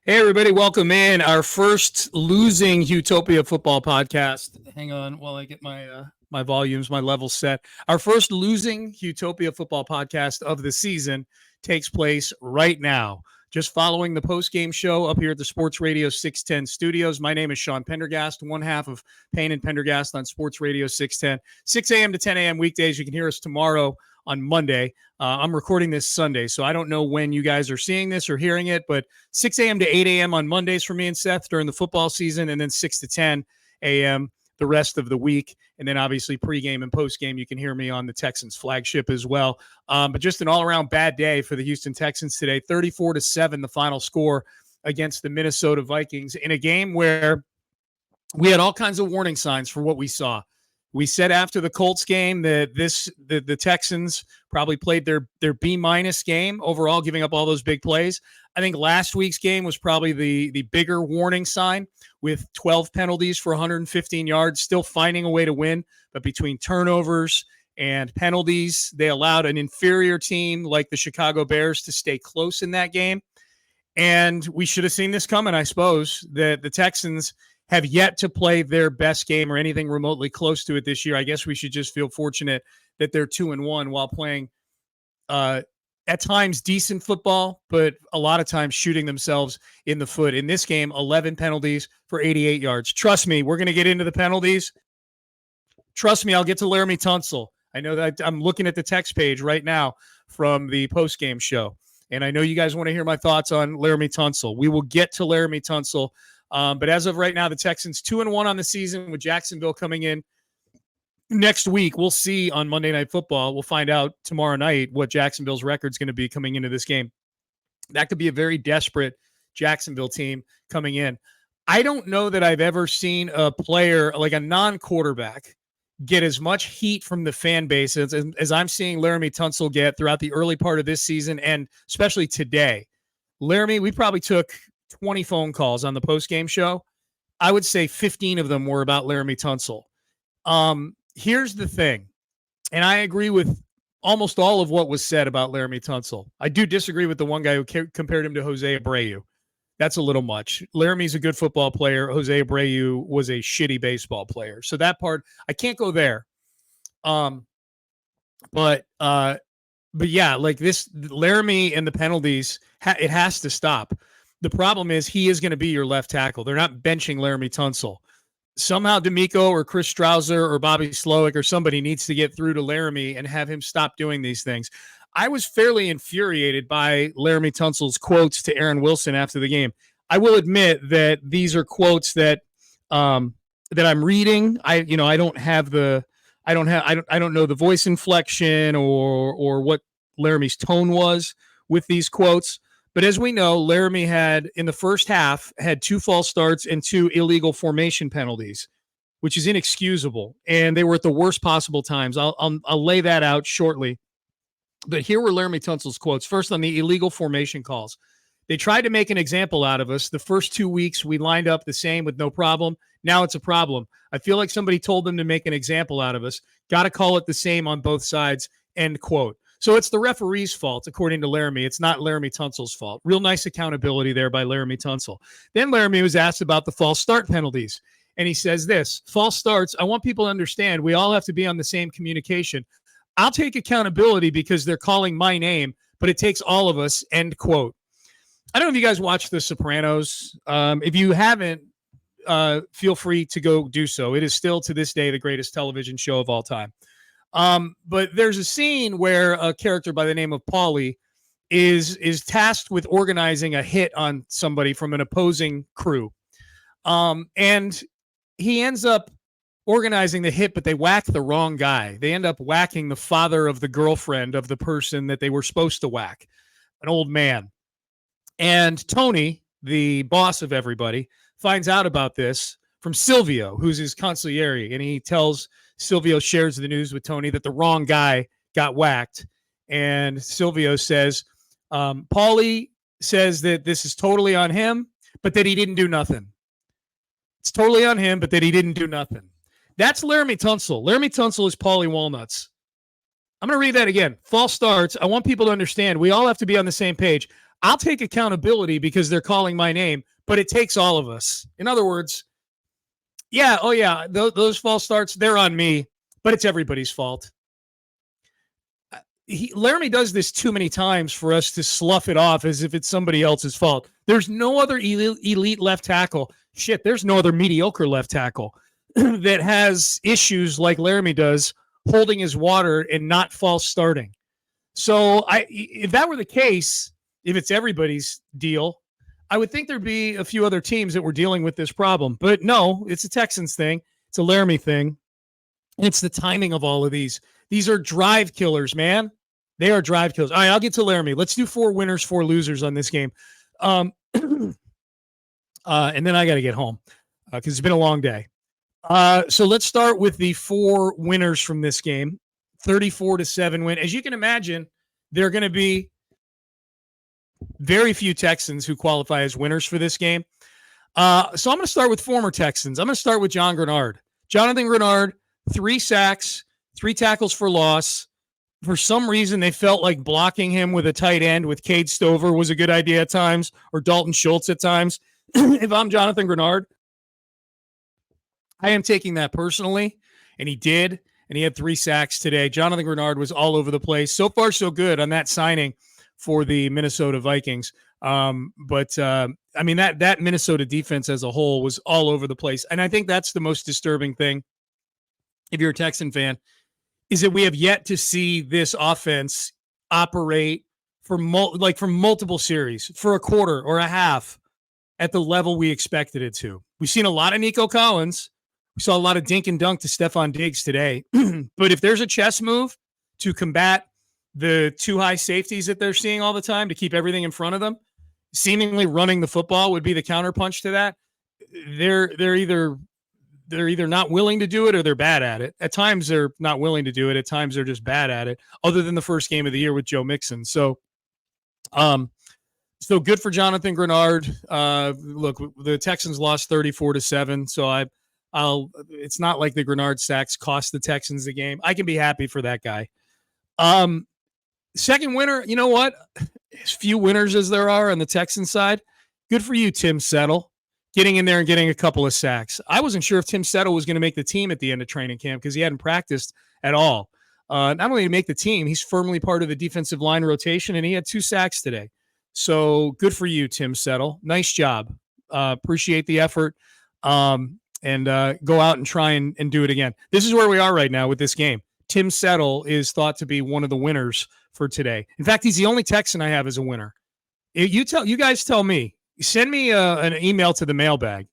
Hey, everybody, welcome in our first losing Utopia football podcast. Hang on while I get my volumes, my levels set. Our first losing Utopia football podcast of the season takes place right now. Just following the post-game show up here at the Sports Radio 610 studios. My name is Sean Pendergast, one half of Payne and Pendergast on Sports Radio 610. 6 a.m. to 10 a.m. weekdays. You can hear us tomorrow on Monday. I'm recording this Sunday, so I don't know when you guys are seeing this or hearing it, but 6 a.m. to 8 a.m. on Mondays for me and Seth during the football season, and then 6 to 10 a.m. the rest of the week. And then obviously pregame and postgame, you can hear me on the Texans flagship as well. But just an all-around bad day for the Houston Texans today. 34-7, the final score against the Minnesota Vikings in a game where we had all kinds of warning signs for what we saw. We said after the Colts game that the Texans probably played their B- game overall, giving up all those big plays. I think last week's game was probably the bigger warning sign with 12 penalties for 115 yards, still finding a way to win. But between turnovers and penalties, they allowed an inferior team like the Chicago Bears to stay close in that game. And we should have seen this coming, I suppose, that the Texans have yet to play their best game or anything remotely close to it this year. I guess we should just feel fortunate that they're 2-1 while playing at times decent football, but a lot of times shooting themselves in the foot. In this game, 11 penalties for 88 yards. Trust me, we're going to get into the penalties. Trust me, I'll get to Laremy Tunsil. I know that I'm looking at the text page right now from the postgame show, and I know you guys want to hear my thoughts on Laremy Tunsil. We will get to Laremy Tunsil. But as of right now, the Texans 2-1 on the season with Jacksonville coming in next week. We'll see on Monday Night Football. We'll find out tomorrow night what Jacksonville's record is going to be coming into this game. That could be a very desperate Jacksonville team coming in. I don't know that I've ever seen a player like a non-quarterback get as much heat from the fan base as I'm seeing Laremy Tunsil get throughout the early part of this season and especially today. Laremy, we probably took 20 phone calls on the post-game show. I would say 15 of them were about Laremy Tunsil. Here's the thing, and I agree with almost all of what was said about Laremy Tunsil. I do disagree with the one guy who compared him to Jose Abreu. That's a little much. Laramie's a good football player. Jose Abreu was a shitty baseball player. So that part, I can't go there. But yeah, like this, Laremy and the penalties, it has to stop. The problem is he is going to be your left tackle. They're not benching Laremy Tunsil. Somehow D'Amico or Chris Strouser or Bobby Slowick or somebody needs to get through to Laremy and have him stop doing these things. I was fairly infuriated by Laremy Tunsil's quotes to Aaron Wilson after the game. I will admit that these are quotes that that I'm reading. I don't know the voice inflection or what Laramie's tone was with these quotes. But as we know, Laremy had, in the first half, had 2 false starts and 2 illegal formation penalties, which is inexcusable. And they were at the worst possible times. I'll lay that out shortly. But here were Laremy Tunsil's quotes. First, on the illegal formation calls. They tried to make an example out of us. The first 2 weeks, we lined up the same with no problem. Now it's a problem. I feel like somebody told them to make an example out of us. Got to call it the same on both sides, end quote. So it's the referee's fault, according to Laremy. It's not Laremy Tunsil's fault. Real nice accountability there by Laremy Tunsil. Then Laremy was asked about the false start penalties. And he says this, false starts, I want people to understand we all have to be on the same communication. I'll take accountability because they're calling my name, but it takes all of us, end quote. I don't know if you guys watch The Sopranos. If you haven't, feel free to go do so. It is still to this day the greatest television show of all time. But there's a scene where a character by the name of Paulie is tasked with organizing a hit on somebody from an opposing crew. And he ends up organizing the hit, but they whack the wrong guy. They end up whacking the father of the girlfriend of the person that they were supposed to whack, an old man. And Tony, the boss of everybody, finds out about this from Silvio, who's his consigliere, and he tells Silvio, shares the news with Tony that the wrong guy got whacked. And Silvio says, Paulie says that this is totally on him, but that he didn't do nothing. It's totally on him, but that he didn't do nothing. That's Laremy Tunsil. Laremy Tunsil is Paulie Walnuts. I'm going to read that again. False starts. I want people to understand we all have to be on the same page. I'll take accountability because they're calling my name, but it takes all of us. In other words, yeah, oh yeah, those false starts, they're on me, but it's everybody's fault. Laremy does this too many times for us to slough it off as if it's somebody else's fault. There's no other elite left tackle. Shit, there's no other mediocre left tackle that has issues like Laremy does, holding his water and not false starting. So if that were the case, if it's everybody's deal, I would think there'd be a few other teams that were dealing with this problem. But no, it's a Texans thing. It's a Laremy thing. And it's the timing of all of these. These are drive killers, man. They are drive killers. All right, I'll get to Laremy. Let's do 4 winners, 4 losers on this game. And then I got to get home because it's been a long day. So let's start with the 4 winners from this game. 34-7 win. As you can imagine, there are going to be very few Texans who qualify as winners for this game. So I'm going to start with former Texans. I'm going to start with John Grenard. Jonathan Grenard, 3 sacks, 3 tackles for loss. For some reason, they felt like blocking him with a tight end with Cade Stover was a good idea at times, or Dalton Schultz at times. If I'm Jonathan Grenard, I am taking that personally, and he did, and he had 3 sacks today. Jonathan Grenard was all over the place. So far, so good on that signing for the Minnesota Vikings. I mean, that Minnesota defense as a whole was all over the place, and I think that's the most disturbing thing, if you're a Texan fan, is that we have yet to see this offense operate for multiple series, for a quarter or a half at the level we expected it to. We've seen a lot of Nico Collins. We saw a lot of dink and dunk to Stephon Diggs today. But if there's a chess move to combat the 2 high safeties that they're seeing all the time to keep everything in front of them, seemingly running the football would be the counterpunch to that. They're either not willing to do it or they're bad at it. At times they're not willing to do it. At times they're just bad at it, other than the first game of the year with Joe Mixon. So good for Jonathan Grenard. Look, the Texans lost 34-7. So it's not like the Grenard sacks cost the Texans the game. I can be happy for that guy. Second winner, you know what? As few winners as there are on the Texans side. Good for you, Tim Settle. Getting in there and getting a couple of sacks. I wasn't sure if Tim Settle was going to make the team at the end of training camp because he hadn't practiced at all. Not only to make the team, he's firmly part of the defensive line rotation, and he had 2 sacks today. So good for you, Tim Settle. Nice job. Appreciate the effort. And go out and try and do it again. This is where we are right now with this game. Tim Settle is thought to be one of the winners for today. In fact, he's the only Texan I have as a winner. You guys tell me. Send me an email to the mailbag,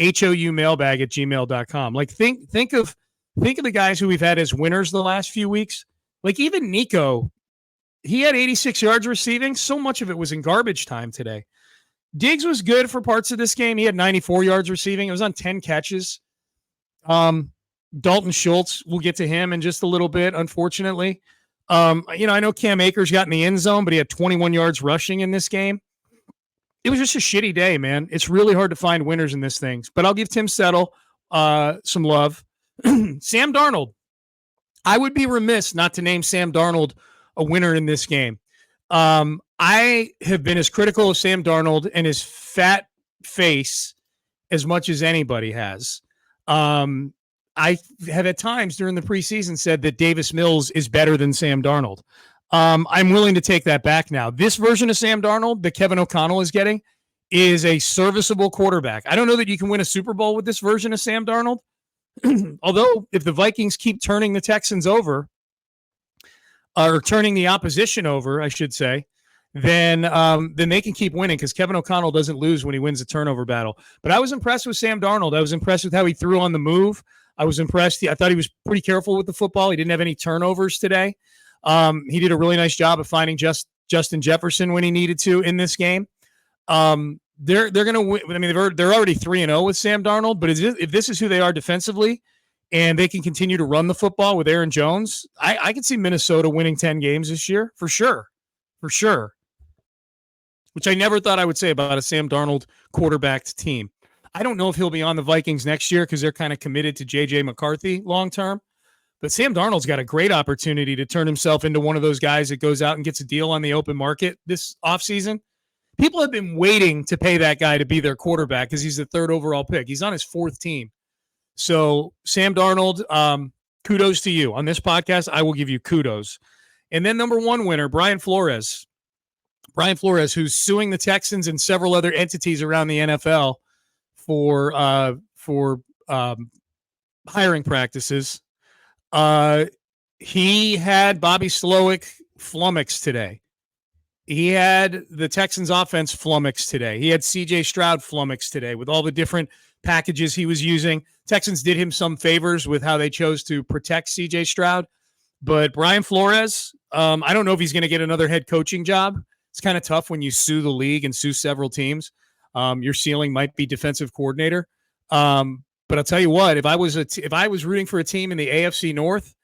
houmailbag@gmail.com. Like think of the guys who we've had as winners the last few weeks. Like even Nico, he had 86 yards receiving. So much of it was in garbage time today. Diggs was good for parts of this game. He had 94 yards receiving. It was on 10 catches. Dalton Schultz, we'll get to him in just a little bit, unfortunately. I know Cam Akers got in the end zone, but he had 21 yards rushing in this game. It was just a shitty day, man. It's really hard to find winners in this thing. But I'll give Tim Settle some love. Sam Darnold. I would be remiss not to name Sam Darnold a winner in this game. I have been as critical of Sam Darnold and his fat face as much as anybody has. I have at times during the preseason said that Davis Mills is better than Sam Darnold. I'm willing to take that back now. This version of Sam Darnold that Kevin O'Connell is getting is a serviceable quarterback. I don't know that you can win a Super Bowl with this version of Sam Darnold. Although if the Vikings keep turning the Texans over, or turning the opposition over, I should say, then they can keep winning because Kevin O'Connell doesn't lose when he wins a turnover battle. But I was impressed with Sam Darnold. I was impressed with how he threw on the move. I was impressed. I thought he was pretty careful with the football. He didn't have any turnovers today. He did a really nice job of finding Justin Jefferson when he needed to in this game. They're going to win. I mean, they're already 3-0 with Sam Darnold, but if this is who they are defensively and they can continue to run the football with Aaron Jones, I can see Minnesota winning 10 games this year for sure. Which I never thought I would say about a Sam Darnold quarterbacked team. I don't know if he'll be on the Vikings next year because they're kind of committed to J.J. McCarthy long-term. But Sam Darnold's got a great opportunity to turn himself into one of those guys that goes out and gets a deal on the open market this offseason. People have been waiting to pay that guy to be their quarterback because he's the 3rd overall pick. He's on his 4th team. So Sam Darnold, kudos to you. On this podcast, I will give you kudos. And then number 1 winner, Brian Flores. Brian Flores, who's suing the Texans and several other entities around the NFL for hiring practices. He had Bobby Slowick flummoxed today. He had the Texans offense flummoxed today. He had CJ Stroud flummoxed today with all the different packages he was using. Texans did him some favors with how they chose to protect CJ Stroud. But Brian Flores, I don't know if he's going to get another head coaching job. It's kind of tough when you sue the league and sue several teams. Your ceiling might be defensive coordinator. But I'll tell you what, if I was rooting for a team in the AFC North,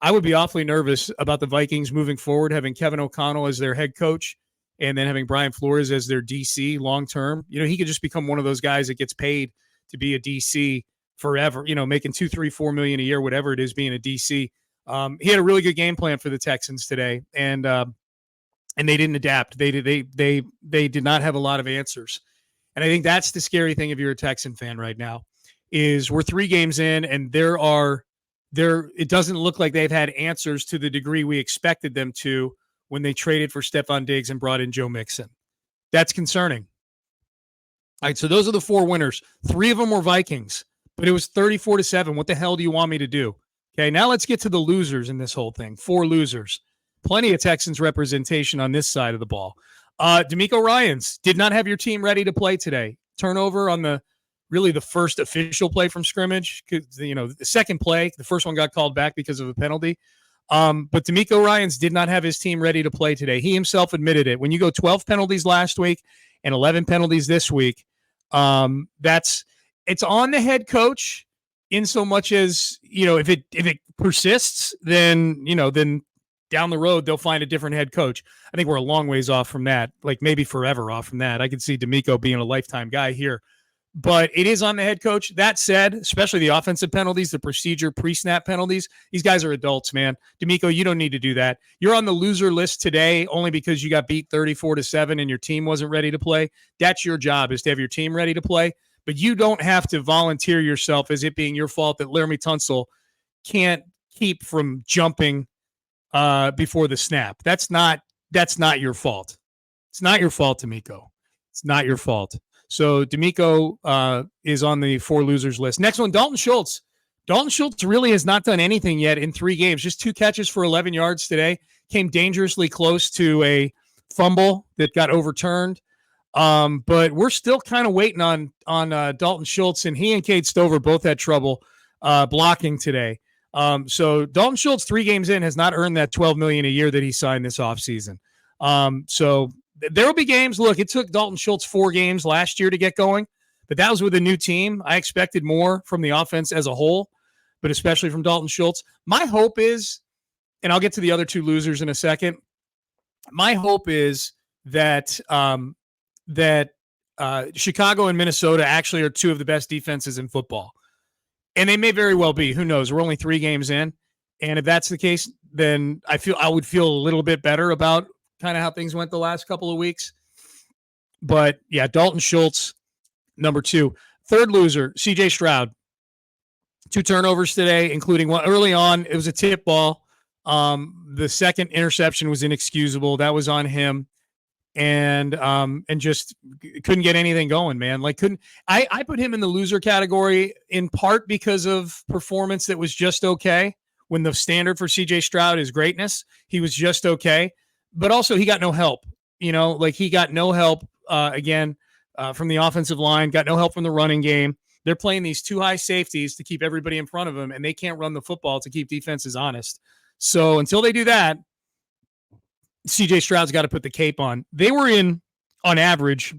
I would be awfully nervous about the Vikings moving forward, having Kevin O'Connell as their head coach and then having Brian Flores as their DC long term. He could just become one of those guys that gets paid to be a DC forever, making $2, $3, $4 million a year, whatever it is, being a DC. He had a really good game plan for the Texans today, and they didn't adapt. They did not have a lot of answers. And I think that's the scary thing if you're a Texan fan right now, is we're 3 games in and it doesn't look like they've had answers to the degree we expected them to when they traded for Stephon Diggs and brought in Joe Mixon. That's concerning. All right, so those are the 4 winners. 3 of them were Vikings, but it was 34-7. What the hell do you want me to do? Okay, now let's get to the losers in this whole thing. 4 losers. Plenty of Texans representation on this side of the ball. D'Amico Ryans did not have your team ready to play today. Turnover on the first official play from scrimmage. The second play, the first one got called back because of a penalty. But D'Amico Ryans did not have his team ready to play today. He himself admitted it. When you go 12 penalties last week and 11 penalties this week, it's on the head coach in so much as, if it persists, then down the road, they'll find a different head coach. I think we're a long ways off from that, like maybe forever off from that. I could see D'Amico being a lifetime guy here. But it is on the head coach. That said, especially the offensive penalties, the procedure pre-snap penalties, these guys are adults, man. D'Amico, you don't need to do that. You're on the loser list today only because you got beat 34-7 and your team wasn't ready to play. That's your job, is to have your team ready to play. But you don't have to volunteer yourself as it being your fault that Laremy Tunsil can't keep from jumping before the snap. That's not your fault. It's not your fault, D'Amico. It's not your fault. So D'Amico is on the 4 losers list. Next one, Dalton Schultz. Dalton Schultz really has not done anything yet in 3 games. Just 2 catches for 11 yards today. Came dangerously close to a fumble that got overturned. But we're still kind of waiting on Dalton Schultz, and he and Cade Stover both had trouble blocking today. So Dalton Schultz, 3 games in, has not earned that $12 million a year that he signed this offseason. So there will be games. Look, it took Dalton Schultz 4 games last year to get going, but that was with a new team. I expected more from the offense as a whole, but especially from Dalton Schultz. My hope is, and I'll get to the other 2 losers in a second. My hope is that Chicago and Minnesota actually are 2 of the best defenses in football. And they may very well be. Who knows? We're only 3 games in. And if that's the case, then I would feel a little bit better about kind of how things went the last couple of weeks. But yeah, Dalton Schultz, number 2. 3rd loser, CJ Stroud. 2 turnovers today, including one early on. It was a tip ball. The second interception was inexcusable. That was on him. And just couldn't get anything going, man. I put him in the loser category in part because of performance that was just okay. When the standard for CJ Stroud is greatness, he was just okay. But also he got no help, he got no help from the offensive line, got no help from the running game. They're playing these 2 high safeties to keep everybody in front of them, and they can't run the football to keep defenses honest. So until they do that, CJ Stroud's got to put the cape on. They were in, on average,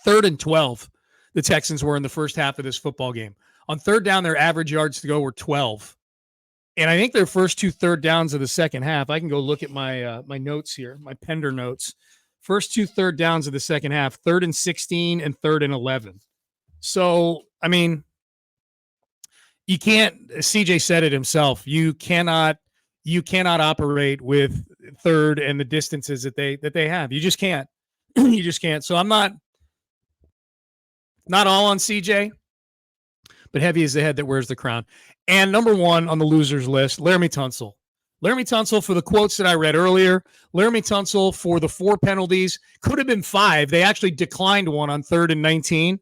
3rd and 12. The Texans were in the first half of this football game. On 3rd down, their average yards to go were 12. And I think their first 2 third downs of the second half, I can go look at my my notes here, my Pender notes. First 2 third downs of the second half, 3rd and 16 and 3rd and 11. So, I mean, you can't, CJ said it himself, you cannot operate with 3rd and the distances that they have. You just can't. You just can't. So I'm not all on CJ, but heavy is the head that wears the crown. And number one on the losers list, Laremy Tunsil. Laremy Tunsil for the quotes that I read earlier. Laremy Tunsil for the 4 penalties. Could have been 5. They actually declined one on 3rd and 19.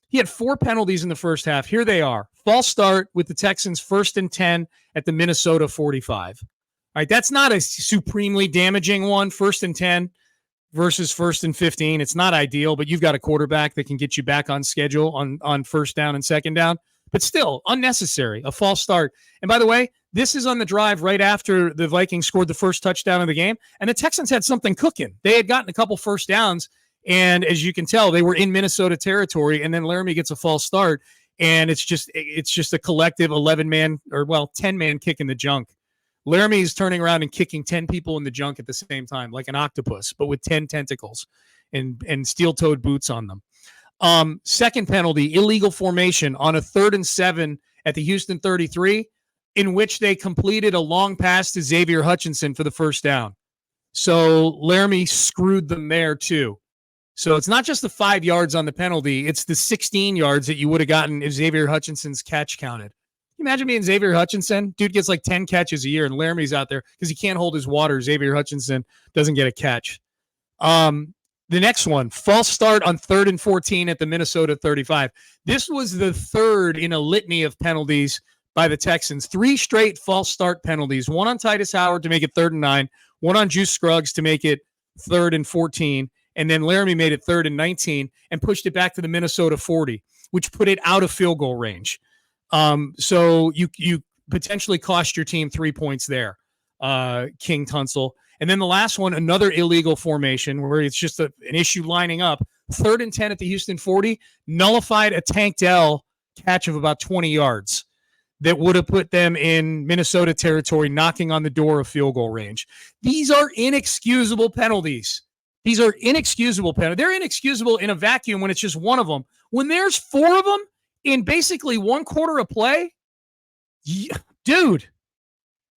He had 4 penalties in the first half. Here they are. False start with the Texans 1st and 10 at the Minnesota 45. All right, that's not a supremely damaging one. 1st and 10 versus 1st and 15. It's not ideal, but you've got a quarterback that can get you back on schedule on first down and second down. But still, unnecessary, a false start. And by the way, this is on the drive right after the Vikings scored the first touchdown of the game, and the Texans had something cooking. They had gotten a couple first downs, and as you can tell, they were in Minnesota territory, and then Laremy gets a false start, and it's just a collective 11-man or, 10-man kick in the junk. Laremy is turning around and kicking 10 people in the junk at the same time, like an octopus, but with 10 tentacles and steel-toed boots on them. Second penalty, illegal formation on a 3rd and 7 at the Houston 33, in which they completed a long pass to Xavier Hutchinson for the first down. So Laremy screwed them there too. So it's not just the 5 yards on the penalty, it's the 16 yards that you would have gotten if Xavier Hutchinson's catch counted. Can you imagine being Xavier Hutchinson? Dude gets like 10 catches a year, and Laramy's out there because he can't hold his water. Xavier Hutchinson doesn't get a catch. The next one, false start on 3rd and 14 at the Minnesota 35. This was the 3rd in a litany of penalties by the Texans. 3 straight false start penalties. One on Titus Howard to make it 3rd and 9. One on Juice Scruggs to make it 3rd and 14. And then Laremy made it 3rd and 19 and pushed it back to the Minnesota 40, which put it out of field goal range. So you potentially cost your team 3 points there, King Tunsil. And then the last one, another illegal formation where it's just an issue lining up. 3rd and 10 at the Houston 40, nullified a Tank Dell catch of about 20 yards that would have put them in Minnesota territory, knocking on the door of field goal range. These are inexcusable penalties. They're inexcusable in a vacuum when it's just one of them. When there's 4 of them in basically 1 quarter of play, dude,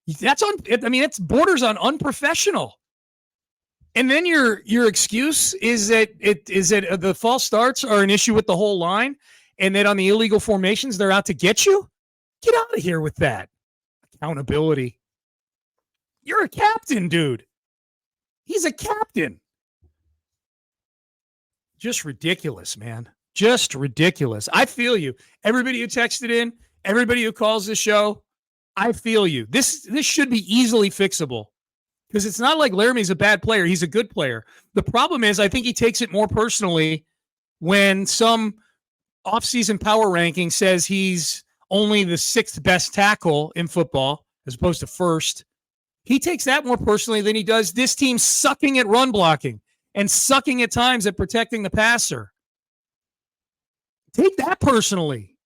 it's borders on unprofessional. And then your excuse is that the false starts are an issue with the whole line, and that on the illegal formations they're out to get you. Get out of here with that. Accountability. You're a captain, dude. He's a captain. Just ridiculous, man. Just ridiculous. I feel you. Everybody who texted in, everybody who calls the show, I feel you. This should be easily fixable because it's not like Laramy's a bad player. He's a good player. The problem is I think he takes it more personally when some offseason power ranking says he's only the 6th best tackle in football as opposed to 1st. He takes that more personally than he does this team sucking at run blocking and sucking at times at protecting the passer. Take that personally.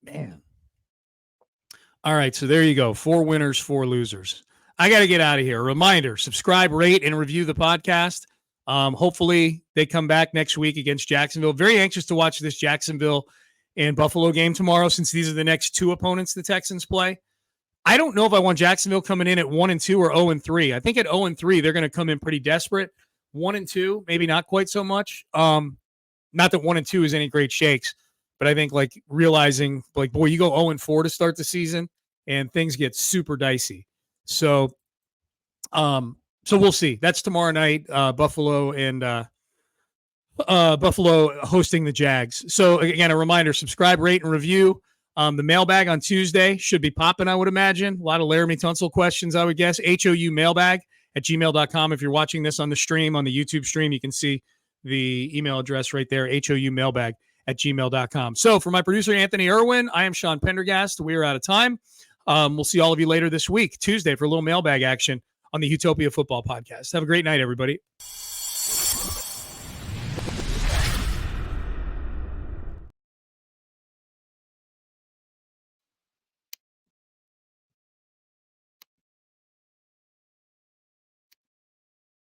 Man. All right, so there you go. 4 winners, 4 losers. I got to get out of here. Reminder, subscribe, rate, and review the podcast. Hopefully they come back next week against Jacksonville. Very anxious to watch this Jacksonville and Buffalo game tomorrow since these are the next 2 opponents the Texans play. I don't know if I want Jacksonville coming in at 1-2 or 0-3. I think at 0-3, they're going to come in pretty desperate. 1-2, maybe not quite so much. Not that 1-2 is any great shakes, but I think like realizing like, boy, you go 0-4 to start the season and things get super dicey. So we'll see. That's tomorrow night, Buffalo and Buffalo hosting the Jags. So again, a reminder, subscribe, rate, and review. The mailbag on Tuesday should be popping, I would imagine. A lot of Laremy Tunsil questions, I would guess. houmailbag@gmail.com. If you're watching this on the stream, on the YouTube stream, you can see the email address right there, houmailbag@gmail.com. So for my producer, Anthony Irwin, I am Sean Pendergast. We are out of time. We'll see all of you later this week, Tuesday, for a little mailbag action on the Utopia Football Podcast. Have a great night, everybody.